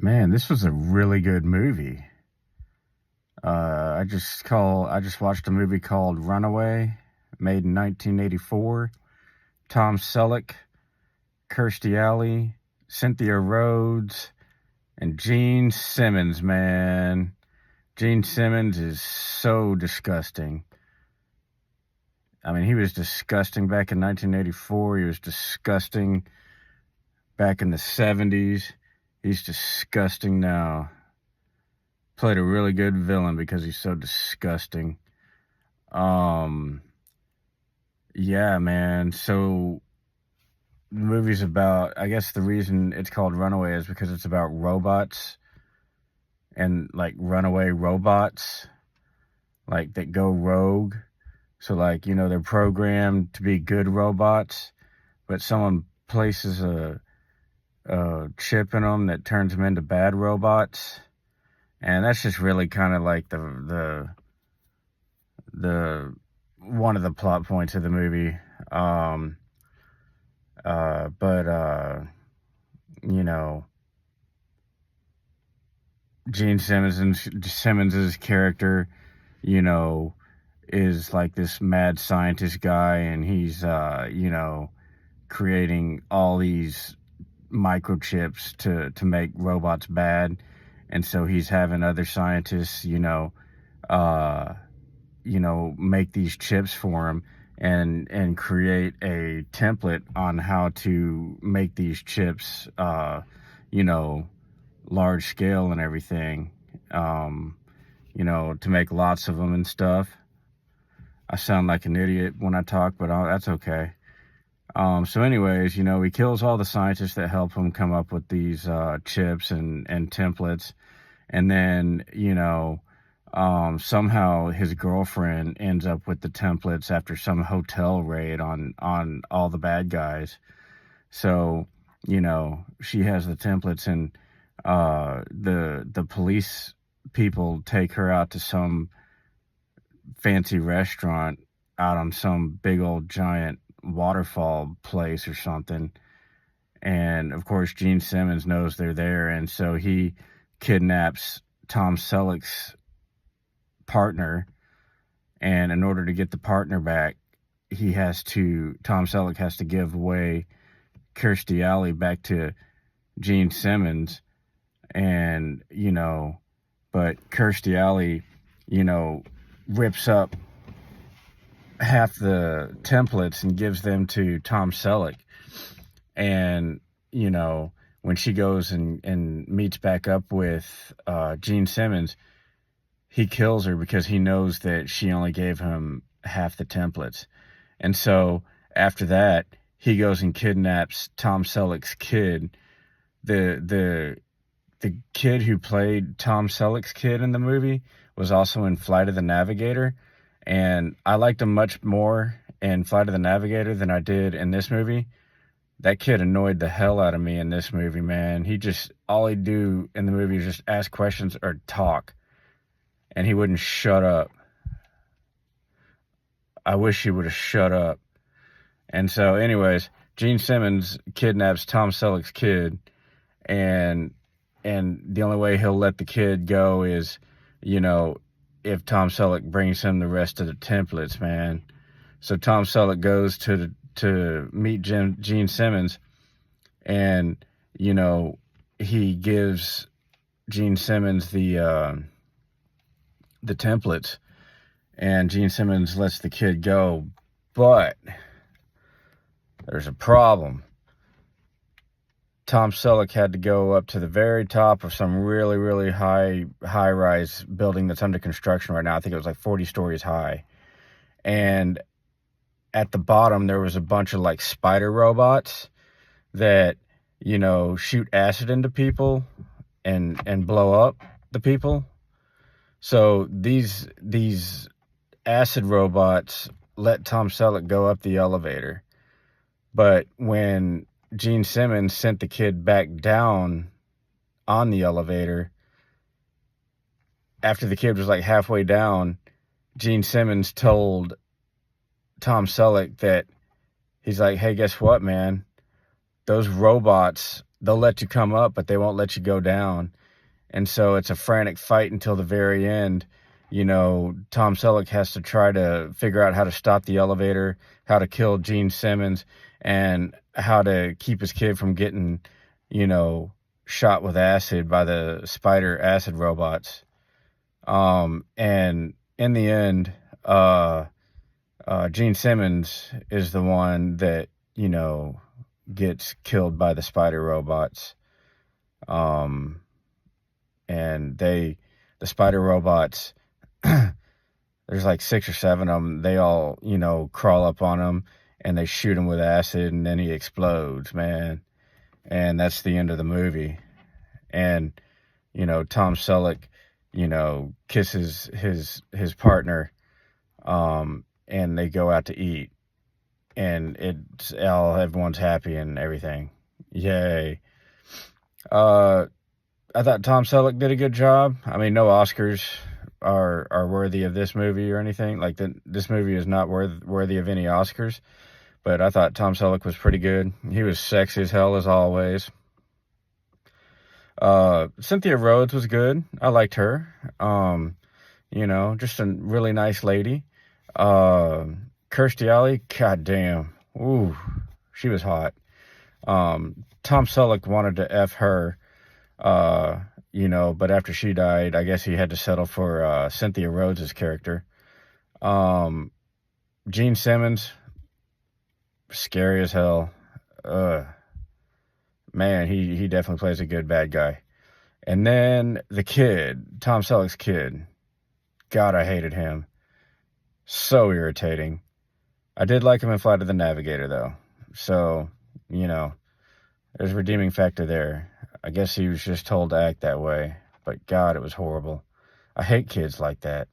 Man, this was a really good movie. I just watched a movie called Runaway, made in 1984. Tom Selleck, Kirstie Alley, Cynthia Rhodes, and Gene Simmons, man. Gene Simmons is so disgusting. I mean, he was disgusting back in 1984. He was disgusting back in the 70s. He's disgusting now. Played a really good villain because he's so disgusting. Um, yeah, man. So the movie's about, I guess the reason it's called Runaway is because it's about robots and like runaway robots, like that go rogue. So like, they're programmed to be good robots, but someone places a chip in them that turns them into bad robots. And that's just really kind of like the one of the plot points of the movie. But you know, Gene Simmons's character, you know, is like this mad scientist guy, and he's creating all these microchips to make robots bad. And so he's having other scientists, uh, make these chips for him and create a template on how to make these chips, large scale and everything, to make lots of them and stuff. I sound like an idiot when I talk, but that's okay. So anyways, he kills all the scientists that help him come up with these chips and templates. And then, somehow his girlfriend ends up with the templates after some hotel raid on all the bad guys. So, she has the templates, and the police people take her out to some fancy restaurant out on some big old giant waterfall place or something. And of course, Gene Simmons knows they're there, and so he kidnaps Tom Selleck's partner. And in order to get the partner back, Tom Selleck has to give away Kirstie Alley back to Gene Simmons. And, but Kirstie Alley, rips up half the templates and gives them to Tom Selleck. And, when she goes and meets back up with Gene Simmons, he kills her because he knows that she only gave him half the templates. And so after that, he goes and kidnaps Tom Selleck's kid. The kid who played Tom Selleck's kid in the movie was also in Flight of the Navigator. And I liked him much more in Flight of the Navigator than I did in this movie. That kid annoyed the hell out of me in this movie, man. All he'd do in the movie is just ask questions or talk. And he wouldn't shut up. I wish he would have shut up. And so, anyways, Gene Simmons kidnaps Tom Selleck's kid, and the only way he'll let the kid go is, if Tom Selleck brings him the rest of the templates, man. So Tom Selleck goes to meet Gene Simmons, and, he gives Gene Simmons the templates, and Gene Simmons lets the kid go. But there's a problem. Tom Selleck had to go up to the very top of some really, really high-rise building that's under construction right now. I think it was like 40 stories high. And at the bottom, there was a bunch of like spider robots that, shoot acid into people and blow up the people. So these acid robots let Tom Selleck go up the elevator. But when Gene Simmons sent the kid back down on the elevator, after the kid was like halfway down, Gene Simmons told Tom Selleck that he's like, hey, guess what, man? Those robots they'll let you come up, but they won't let you go down. And so it's a frantic fight until the very end. You know, Tom Selleck has to try to figure out how to stop the elevator, how to kill Gene Simmons, and how to keep his kid from getting, you know, shot with acid by the spider acid robots. And in the end, Gene Simmons is the one that, you know, gets killed by the spider robots. Um, and the spider robots, there's like 6 or 7 of them. They all, you know, crawl up on him and they shoot him with acid, and then he explodes, man. And that's the end of the movie. And, you know, Tom Selleck, you know, kisses his partner, and they go out to eat, and it's all, everyone's happy and everything. Yay. I thought Tom Selleck did a good job. I mean, no Oscars are worthy of this movie or anything. Like, this movie is not worthy of any Oscars. But I thought Tom Selleck was pretty good. He was sexy as hell, as always. Cynthia Rhodes was good. I liked her. You know, just a really nice lady. Kirstie Alley, goddamn. Ooh, she was hot. Tom Selleck wanted to F her. You know, but after she died, I guess he had to settle for Cynthia Rhodes' character. Gene Simmons, scary as hell. Man, he definitely plays a good bad guy. And then the kid, Tom Selleck's kid. God, I hated him. So irritating. I did like him in Flight of the Navigator, though. So, you know, there's a redeeming factor there. I guess he was just told to act that way. But God, it was horrible. I hate kids like that.